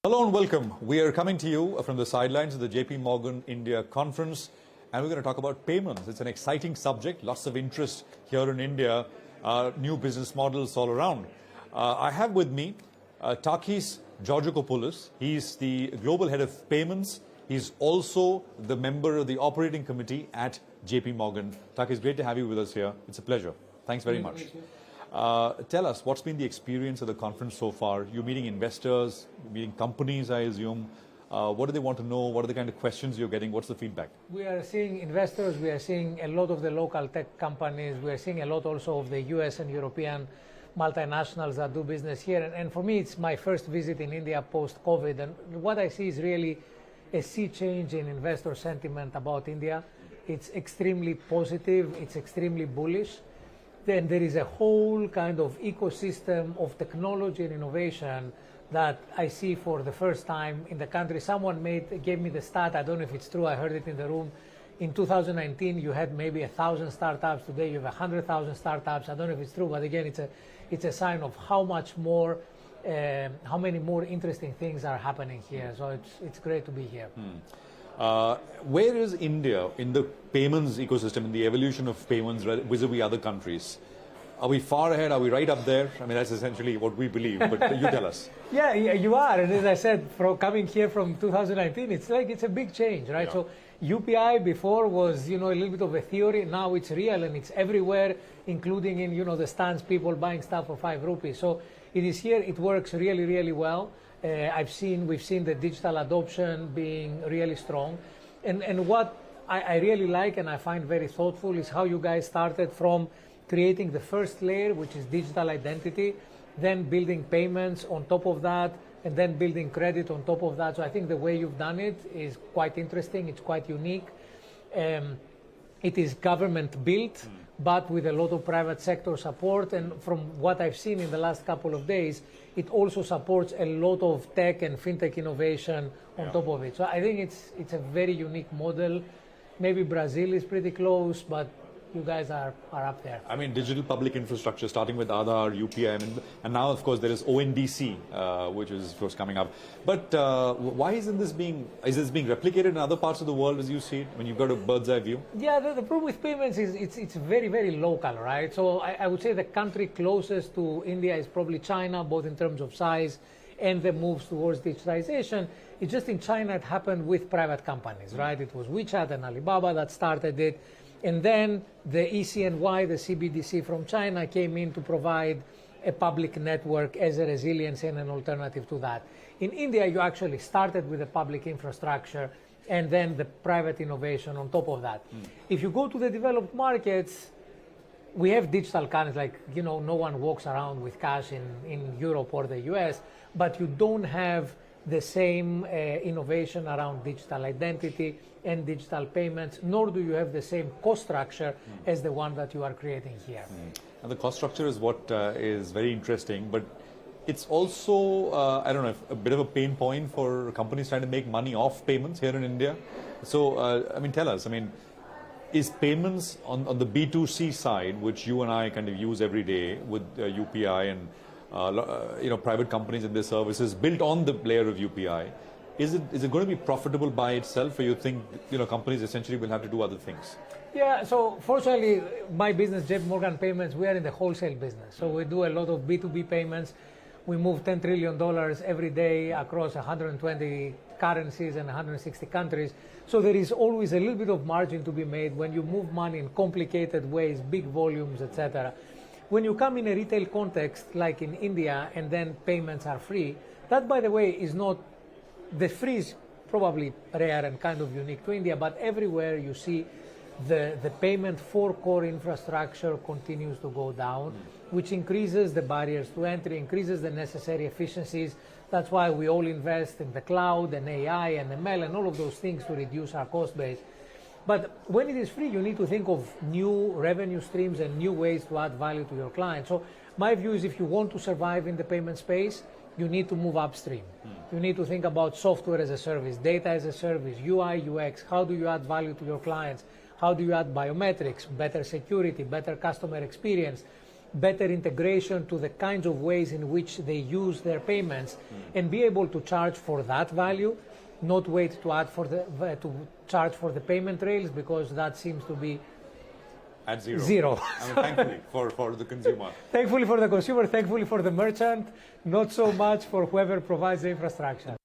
Hello and welcome. We are coming to you from the sidelines of the JPMorgan India conference, and we're going to talk about payments. It's an exciting subject, lots of interest here in India, new business models all around. I have with me Takis Georgakopoulos. He's the global head of payments. He's also the member of the operating committee at JPMorgan. Takis, great to have you with us here. It's a pleasure. Thanks very much. Tell us, what's been the experience of the conference so far? You're meeting investors, you're meeting companies, I assume. What do they want to know? What are the kind of questions you're getting? What's the feedback? We are seeing investors, we are seeing a lot of the local tech companies, we are seeing a lot also of the US and European multinationals that do business here. And for me, it's my first visit in India post-COVID. And what I see is really a sea change in investor sentiment about India. It's extremely positive, it's extremely bullish. Then there is a whole kind of ecosystem of technology and innovation that I see for the first time in the country. Someone gave me the stat, I don't know if it's true, I heard it in the room. In 2019, you had maybe 1,000 startups. Today, you have 100,000 startups. I don't know if it's true, but again, it's a sign of how much more, how many more interesting things are happening here. So it's great to be here. Where is India in the payments ecosystem, in the evolution of payments vis-a-vis other countries? Are we far ahead? Are we right up there? I mean, that's essentially what we believe, but you tell us. Yeah, you are. And as I said, coming here from 2019, it's a big change, right? Yeah. So UPI before was, a little bit of a theory. Now it's real and it's everywhere, including in, the stands, people buying stuff for 5 rupees. So it is here. It works really, really well. We've seen the digital adoption being really strong. And what I really like and I find very thoughtful is how you guys started from creating the first layer, which is digital identity, then building payments on top of that, and then building credit on top of that. So I think the way you've done it is quite interesting. It's quite unique. It is government built, but with a lot of private sector support. And from what I've seen in the last couple of days, it also supports a lot of tech and fintech innovation on top of it. So I think it's a very unique model. Maybe Brazil is pretty close, but you guys are up there. I mean, digital public infrastructure, starting with Aadhaar, UPI, and now, of course, there is ONDC, which is, of course, coming up. But why is this being replicated in other parts of the world as you see it, when you've got a bird's eye view? Yeah, the problem with payments is it's very, very local, right? So I would say the country closest to India is probably China, both in terms of size and the moves towards digitalization. It's just in China it happened with private companies, right? It was WeChat and Alibaba that started it. And then the ECNY, the CBDC from China, came in to provide a public network as a resilience and an alternative to that. In India, you actually started with the public infrastructure and then the private innovation on top of that. If you go to the developed markets, we have digital currency, like, no one walks around with cash in Europe or the US, but you don't have the same innovation around digital identity and digital payments, nor do you have the same cost structure as the one that you are creating here. And the cost structure is what is very interesting, but it's also, I don't know, a bit of a pain point for companies trying to make money off payments here in India. So, I mean, tell us, is payments on the B2C side, which you and I kind of use every day with UPI and private companies and their services built on the layer of UPI, is it going to be profitable by itself, or you think companies essentially will have to do other things? Yeah, so fortunately, my business, JPMorgan Payments, we are in the wholesale business. So we do a lot of B2B payments. We move $10 trillion every day across 120 currencies and 160 countries. So there is always a little bit of margin to be made when you move money in complicated ways, big volumes, etc. When you come in a retail context, like in India, and then payments are free, that, by the way, is not, the free is probably rare and kind of unique to India, but everywhere you see the payment for core infrastructure continues to go down, which increases the barriers to entry, increases the necessary efficiencies. That's why we all invest in the cloud and AI and ML and all of those things to reduce our cost base. But when it is free, you need to think of new revenue streams and new ways to add value to your clients. So my view is, if you want to survive in the payment space, you need to move upstream. You need to think about software as a service, data as a service, UI, UX. How do you add value to your clients? How do you add biometrics, better security, better customer experience? better integration to the kinds of ways in which they use their payments, and be able to charge for that value, not wait to to charge for the payment rails, because that seems to be at zero. Zero. I mean, thankfully for the consumer. Thankfully for the consumer, thankfully for the merchant, not so much for whoever provides the infrastructure.